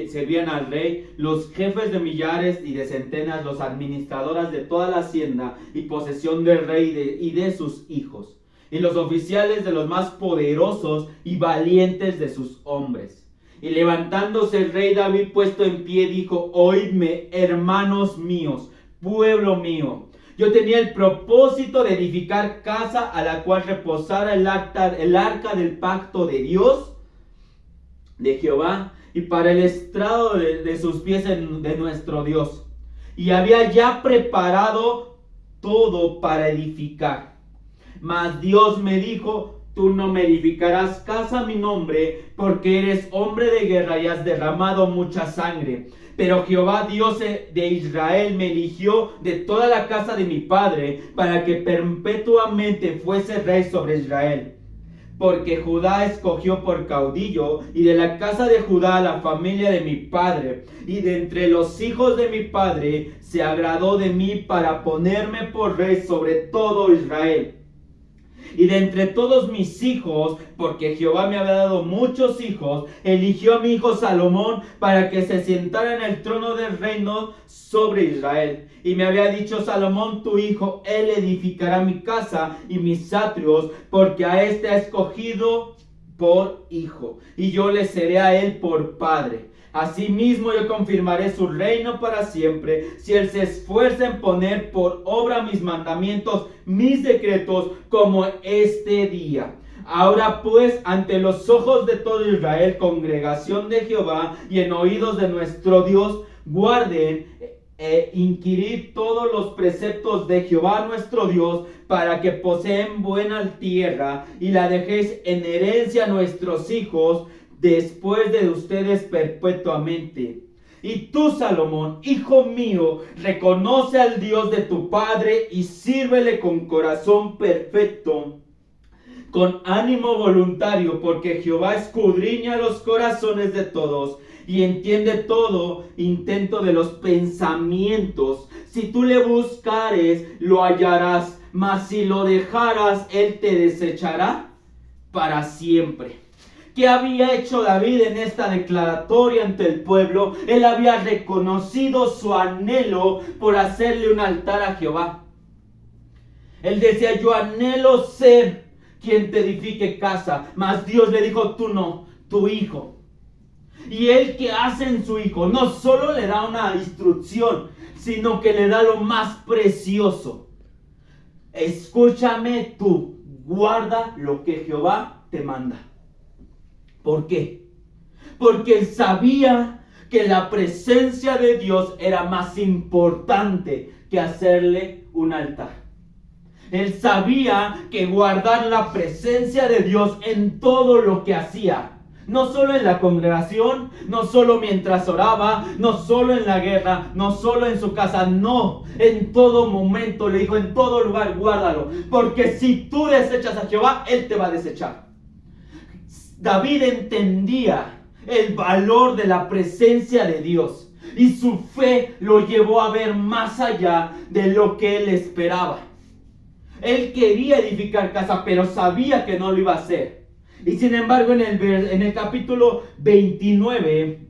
servían al rey, los jefes de millares y de centenas, los administradores de toda la hacienda y posesión del rey y de sus hijos, y los oficiales de los más poderosos y valientes de sus hombres. Y levantándose el rey David puesto en pie, dijo: oídme, hermanos míos, pueblo mío. Yo tenía el propósito de edificar casa a la cual reposara el arca del pacto de Dios, de Jehová, y para el estrado de sus pies de nuestro Dios. Y había ya preparado todo para edificar. Mas Dios me dijo: tú no me edificarás casa a mi nombre, porque eres hombre de guerra y has derramado mucha sangre. Pero Jehová Dios de Israel me eligió de toda la casa de mi padre, para que perpetuamente fuese rey sobre Israel. porque Judá escogió por caudillo, y de la casa de Judá la familia de mi padre, y de entre los hijos de mi padre se agradó de mí para ponerme por rey sobre todo Israel. Y de entre todos mis hijos, porque Jehová me había dado muchos hijos, eligió a mi hijo Salomón para que se sentara en el trono del reino sobre Israel. Y me había dicho: Salomón tu hijo, él edificará mi casa y mis atrios, porque a este ha escogido por hijo, y yo le seré a él por padre. Asimismo yo confirmaré su reino para siempre, si él se esfuerza en poner por obra mis mandamientos, mis decretos, como este día. Ahora pues, ante los ojos de todo Israel, congregación de Jehová, y en oídos de nuestro Dios, guarden inquirir todos los preceptos de Jehová nuestro Dios, para que poseen buena tierra y la dejéis en herencia a nuestros hijos después de ustedes perpetuamente. Y tú, Salomón, hijo mío, reconoce al Dios de tu padre y sírvele con corazón perfecto, con ánimo voluntario, porque Jehová escudriña los corazones de todos y entiende todo intento de los pensamientos. Si tú le buscares, lo hallarás, mas si lo dejaras, él te desechará para siempre. ¿Qué había hecho David en esta declaratoria ante el pueblo? Él había reconocido su anhelo por hacerle un altar a Jehová. Él decía: yo anhelo ser quien te edifique casa. Mas Dios le dijo: tú no, tu hijo. Y él, ¿qué hace en su hijo? No solo le da una instrucción, sino que le da lo más precioso. Escúchame tú, guarda lo que Jehová te manda. ¿Por qué? Porque él sabía que la presencia de Dios era más importante que hacerle un altar. Él sabía que guardar la presencia de Dios en todo lo que hacía, no solo en la congregación, no solo mientras oraba, no solo en la guerra, no solo en su casa, no, en todo momento le dijo: en todo lugar guárdalo, porque si tú desechas a Jehová, él te va a desechar. David entendía el valor de la presencia de Dios y su fe lo llevó a ver más allá de lo que él esperaba. Él quería edificar casa, pero sabía que no lo iba a hacer. Y sin embargo, en el capítulo 29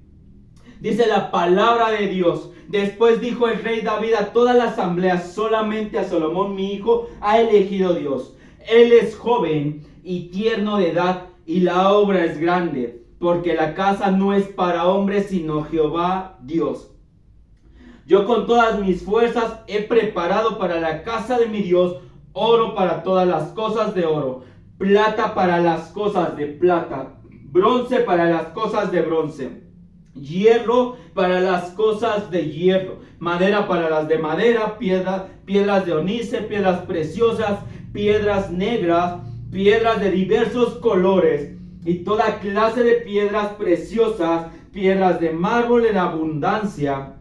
dice la palabra de Dios: después dijo el rey David a toda la asamblea: solamente a Salomón mi hijo ha elegido Dios. Él es joven y tierno de edad, y la obra es grande, porque la casa no es para hombres, sino Jehová Dios. Yo con todas mis fuerzas he preparado para la casa de mi Dios oro para todas las cosas de oro, plata para las cosas de plata, bronce para las cosas de bronce, hierro para las cosas de hierro, madera para las de madera, piedras de ónice, piedras preciosas, piedras negras, piedras de diversos colores y toda clase de piedras preciosas, piedras de mármol en abundancia.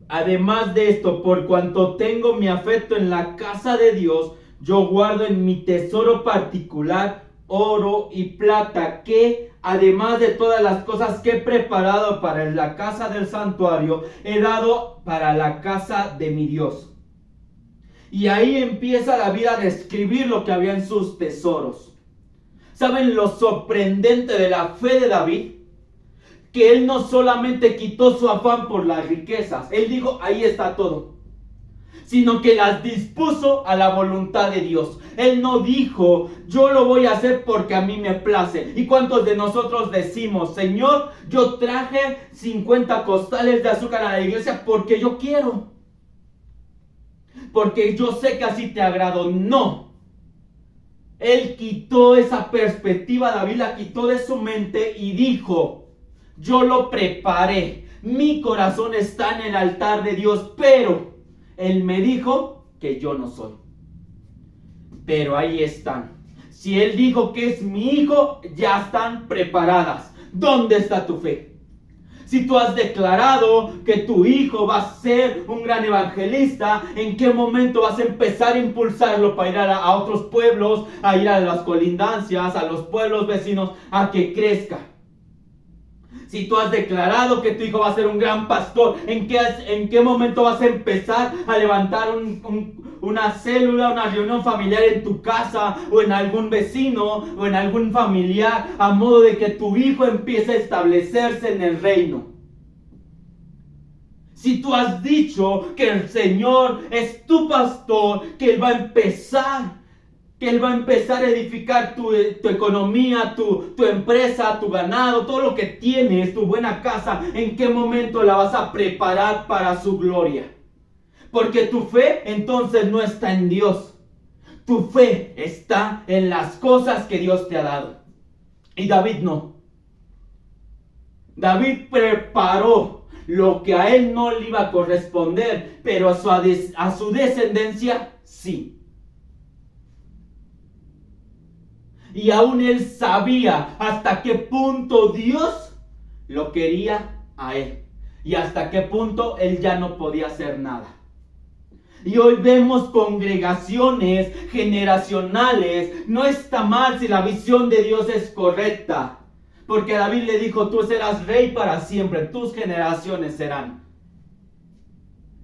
Además de esto, por cuanto tengo mi afecto en la casa de Dios, yo guardo en mi tesoro particular oro y plata, que además de todas las cosas que he preparado para la casa del santuario, he dado para la casa de mi Dios. Y ahí empieza David a describir lo que había en sus tesoros. ¿Saben lo sorprendente de la fe de David? Que él no solamente quitó su afán por las riquezas, él dijo: ahí está todo, sino que las dispuso a la voluntad de Dios. Él no dijo: yo lo voy a hacer porque a mí me place. ¿Y cuántos de nosotros decimos: Señor, yo traje 50 costales de azúcar a la iglesia porque yo quiero, porque yo sé que así te agrado? No. Él quitó esa perspectiva, David la quitó de su mente y dijo: yo lo preparé, mi corazón está en el altar de Dios, pero él me dijo que yo no soy. Pero ahí están. Si él dijo que es mi hijo, ya están preparadas. ¿Dónde está tu fe? Si tú has declarado que tu hijo va a ser un gran evangelista, ¿en qué momento vas a empezar a impulsarlo para ir a otros pueblos, a ir a las colindancias, a los pueblos vecinos, a que crezca? Si tú has declarado que tu hijo va a ser un gran pastor, ¿en qué momento vas a empezar a levantar una célula, una reunión familiar en tu casa o en algún vecino o en algún familiar, a modo de que tu hijo empiece a establecerse en el reino? Si tú has dicho que el Señor es tu pastor, que Él va a empezar a edificar tu economía, tu empresa, tu ganado, todo lo que tienes, tu buena casa, ¿en qué momento la vas a preparar para su gloria? Porque tu fe entonces no está en Dios. Tu fe está en las cosas que Dios te ha dado. Y David no. David preparó lo que a él no le iba a corresponder, pero a su descendencia sí. Y aún él sabía hasta qué punto Dios lo quería a él. Y hasta qué punto él ya no podía hacer nada. Y hoy vemos congregaciones generacionales. No está mal si la visión de Dios es correcta. Porque David le dijo, tú serás rey para siempre, tus generaciones serán.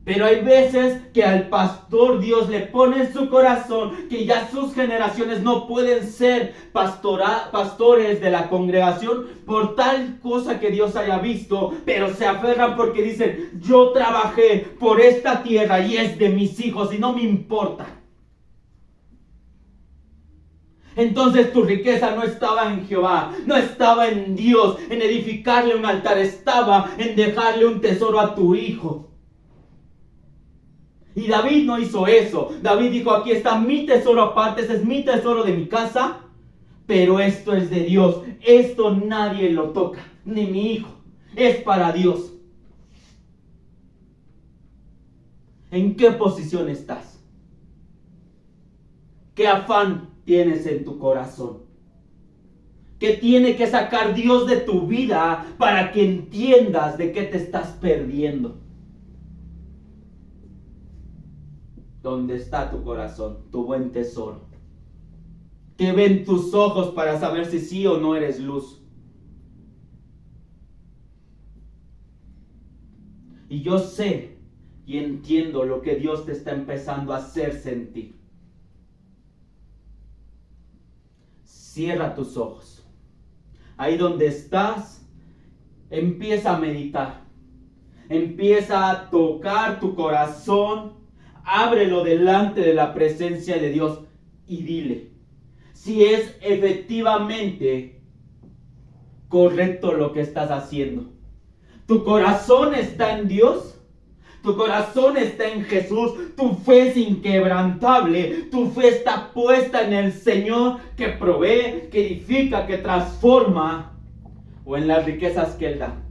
Pero hay veces que al pastor Dios le pone en su corazón que ya sus generaciones no pueden ser pastores de la congregación por tal cosa que Dios haya visto, pero se aferran porque dicen, yo trabajé por esta tierra y es de mis hijos y no me importa. Entonces tu riqueza no estaba en Jehová, no estaba en Dios, en edificarle un altar, estaba en dejarle un tesoro a tu hijo. Y David no hizo eso. David dijo, aquí está mi tesoro aparte, ese es mi tesoro de mi casa, pero esto es de Dios. Esto nadie lo toca, ni mi hijo. Es para Dios. ¿En qué posición estás? ¿Qué afán tienes en tu corazón? ¿Qué tiene que sacar Dios de tu vida para que entiendas de qué te estás perdiendo? ¿Dónde está tu corazón, tu buen tesoro? ¿Qué ven tus ojos para saber si sí o no eres luz? Y yo sé y entiendo lo que Dios te está empezando a hacer sentir. Cierra tus ojos. Ahí donde estás, empieza a meditar. Empieza a tocar tu corazón. Ábrelo delante de la presencia de Dios y dile si es efectivamente correcto lo que estás haciendo. ¿Tu corazón está en Dios? ¿Tu corazón está en Jesús? ¿Tu fe es inquebrantable? ¿Tu fe está puesta en el Señor que provee, que edifica, que transforma? ¿O en las riquezas que Él da?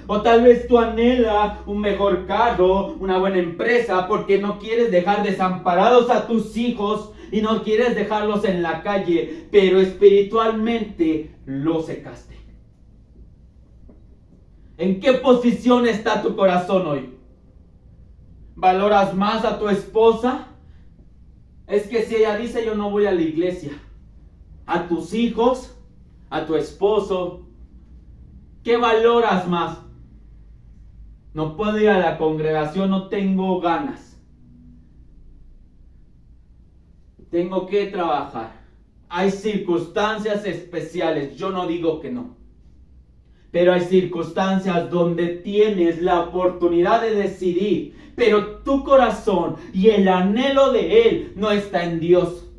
O tal vez tú anhelas un mejor carro, una buena empresa, porque no quieres dejar desamparados a tus hijos y no quieres dejarlos en la calle, pero espiritualmente los secaste. ¿En qué posición está tu corazón hoy? ¿Valoras más a tu esposa? Es que si ella dice yo no voy a la iglesia. ¿A tus hijos? ¿A tu esposo? ¿Qué valoras más? No puedo ir a la congregación, no tengo ganas. Tengo que trabajar. Hay circunstancias especiales, yo no digo que no. Pero hay circunstancias donde tienes la oportunidad de decidir, pero tu corazón y el anhelo de Él no está en Dios.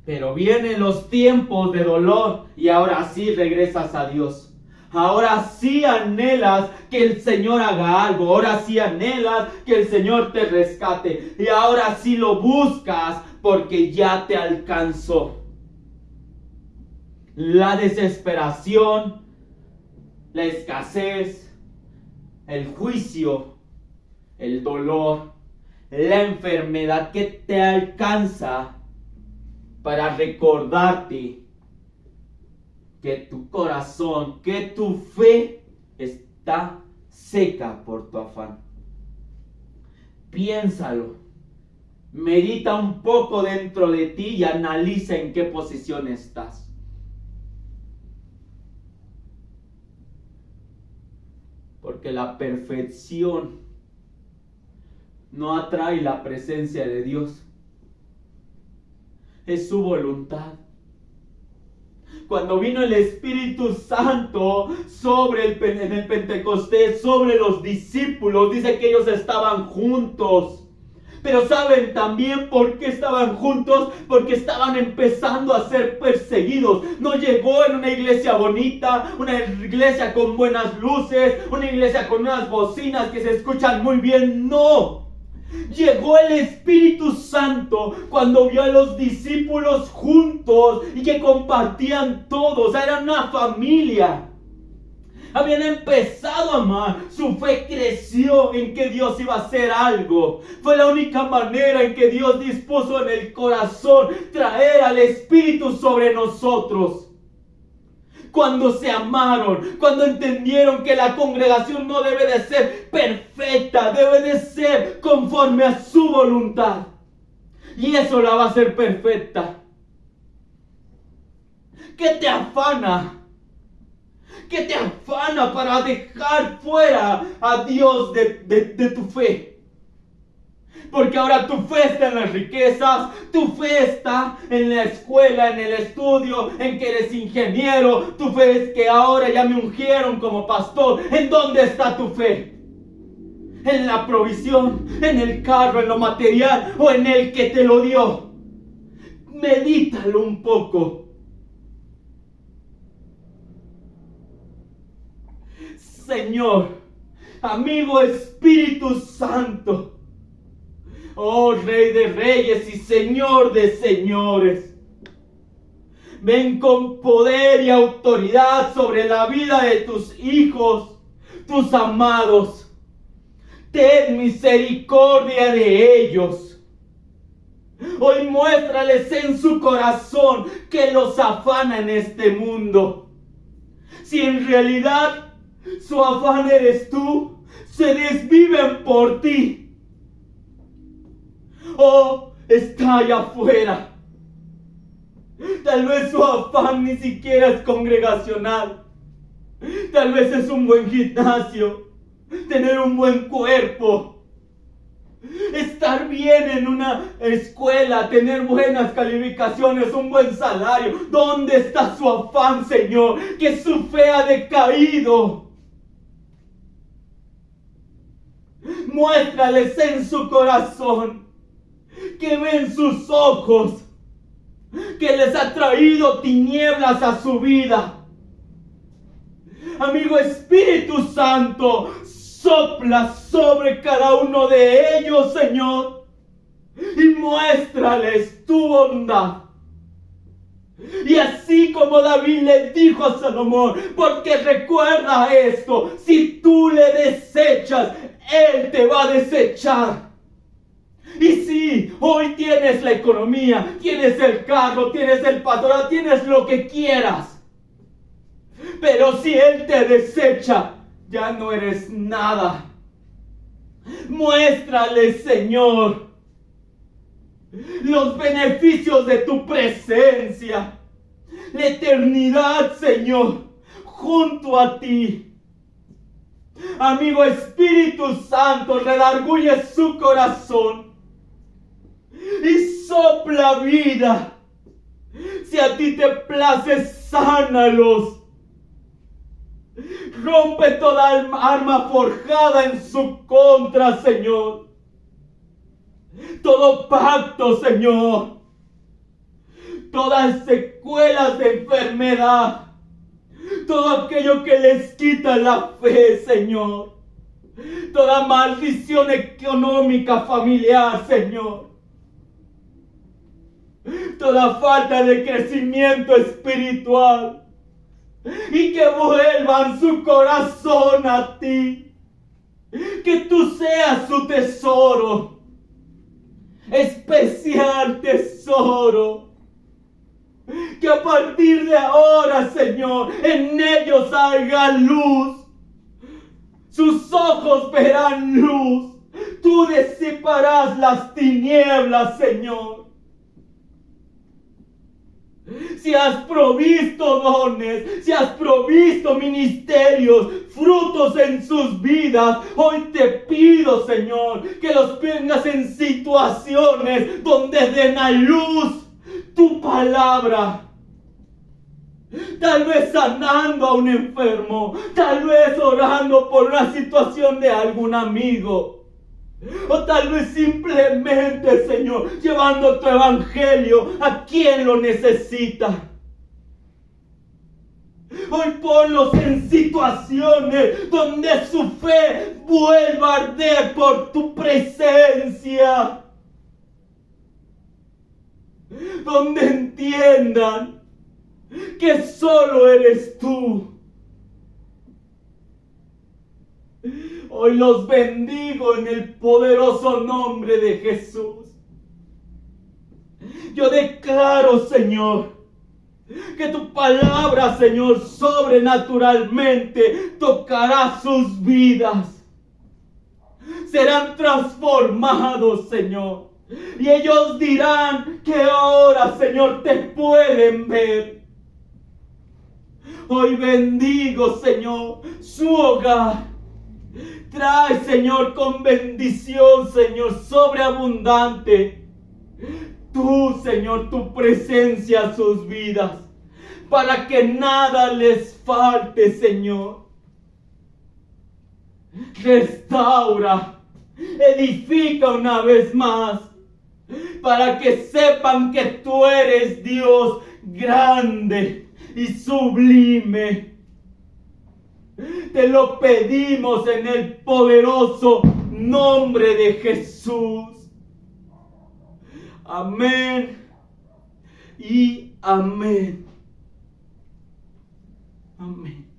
Pero vienen los tiempos de dolor y ahora sí regresas a Dios. Ahora sí anhelas que el Señor haga algo. Ahora sí anhelas que el Señor te rescate. Y ahora sí lo buscas porque ya te alcanzó. La desesperación, la escasez, el juicio, el dolor, la enfermedad que te alcanza para recordarte que tu corazón, que tu fe está seca por tu afán. Piénsalo, medita un poco dentro de ti y analiza en qué posición estás. Porque la perfección no atrae la presencia de Dios. Es su voluntad. Cuando vino el Espíritu Santo en el Pentecostés, sobre los discípulos, dice que ellos estaban juntos. Pero ¿saben también por qué estaban juntos? Porque estaban empezando a ser perseguidos. No llegó en una iglesia bonita, una iglesia con buenas luces, una iglesia con unas bocinas que se escuchan muy bien. No. Llegó el Espíritu Santo cuando vio a los discípulos juntos y que compartían todos. Eran una familia. Habían empezado a amar. Su fe creció en que Dios iba a hacer algo. Fue la única manera en que Dios dispuso en el corazón traer al Espíritu sobre nosotros. Cuando se amaron, cuando entendieron que la congregación no debe de ser perfecta, debe de ser conforme a su voluntad. Y eso la va a hacer perfecta. ¿Qué te afana? ¿Qué te afana para dejar fuera a Dios de tu fe? Porque ahora tu fe está en las riquezas, tu fe está en la escuela, en el estudio, en que eres ingeniero, tu fe es que ahora ya me ungieron como pastor. ¿En dónde está tu fe? ¿En la provisión, en el carro, en lo material o en el que te lo dio? Medítalo un poco. Señor, amigo Espíritu Santo, oh Rey de Reyes y Señor de Señores, ven con poder y autoridad sobre la vida de tus hijos, tus amados. Ten misericordia de ellos. Hoy muéstrales en su corazón que los afana en este mundo. Si en realidad su afán eres tú, se desviven por ti. Oh, está allá afuera. Tal vez su afán ni siquiera es congregacional. Tal vez es un buen gimnasio, tener un buen cuerpo, estar bien en una escuela, tener buenas calificaciones, un buen salario. ¿Dónde está su afán, Señor? Que su fe ha decaído. Muéstrales en su corazón, que ven sus ojos, que les ha traído tinieblas a su vida. Amigo Espíritu Santo, sopla sobre cada uno de ellos, Señor, y muéstrales tu bondad. Y así como David le dijo a Salomón, porque recuerda esto, si tú le desechas, Él te va a desechar. Y si hoy tienes la economía, tienes el carro, tienes el patrón, tienes lo que quieras, pero si Él te desecha, ya no eres nada. Muéstrale, Señor, los beneficios de tu presencia, la eternidad, Señor, junto a ti. Amigo Espíritu Santo, redarguye su corazón y sopla vida. Si a ti te place, sánalos. Rompe toda arma forjada en su contra, Señor. Todo pacto, Señor. Todas secuelas de enfermedad. Todo aquello que les quita la fe, Señor. Toda maldición económica familiar, Señor. Toda falta de crecimiento espiritual. Y que vuelvan su corazón a ti. Que tú seas su tesoro. Especial tesoro. Que a partir de ahora, Señor, en ellos salga luz. Sus ojos verán luz. Tú disiparás las tinieblas, Señor. Si has provisto dones, si has provisto ministerios, frutos en sus vidas, hoy te pido, Señor, que los pongas en situaciones donde den a luz tu palabra. Tal vez sanando a un enfermo, tal vez orando por una situación de algún amigo. O tal vez simplemente, Señor, llevando tu evangelio a quien lo necesita. Hoy ponlos en situaciones donde su fe vuelva a arder por tu presencia. Donde entiendan que solo eres tú. Hoy los bendigo en el poderoso nombre de Jesús. Yo declaro, Señor, que tu palabra, Señor, sobrenaturalmente tocará sus vidas. Serán transformados, Señor. Y ellos dirán que ahora, Señor, te pueden ver. Hoy bendigo, Señor, su hogar. Trae, Señor, con bendición, Señor, sobreabundante. Tú, Señor, tu presencia a sus vidas, para que nada les falte, Señor. Restaura, edifica una vez más, para que sepan que tú eres Dios grande y sublime. Te lo pedimos en el poderoso nombre de Jesús. Amén y amén. Amén.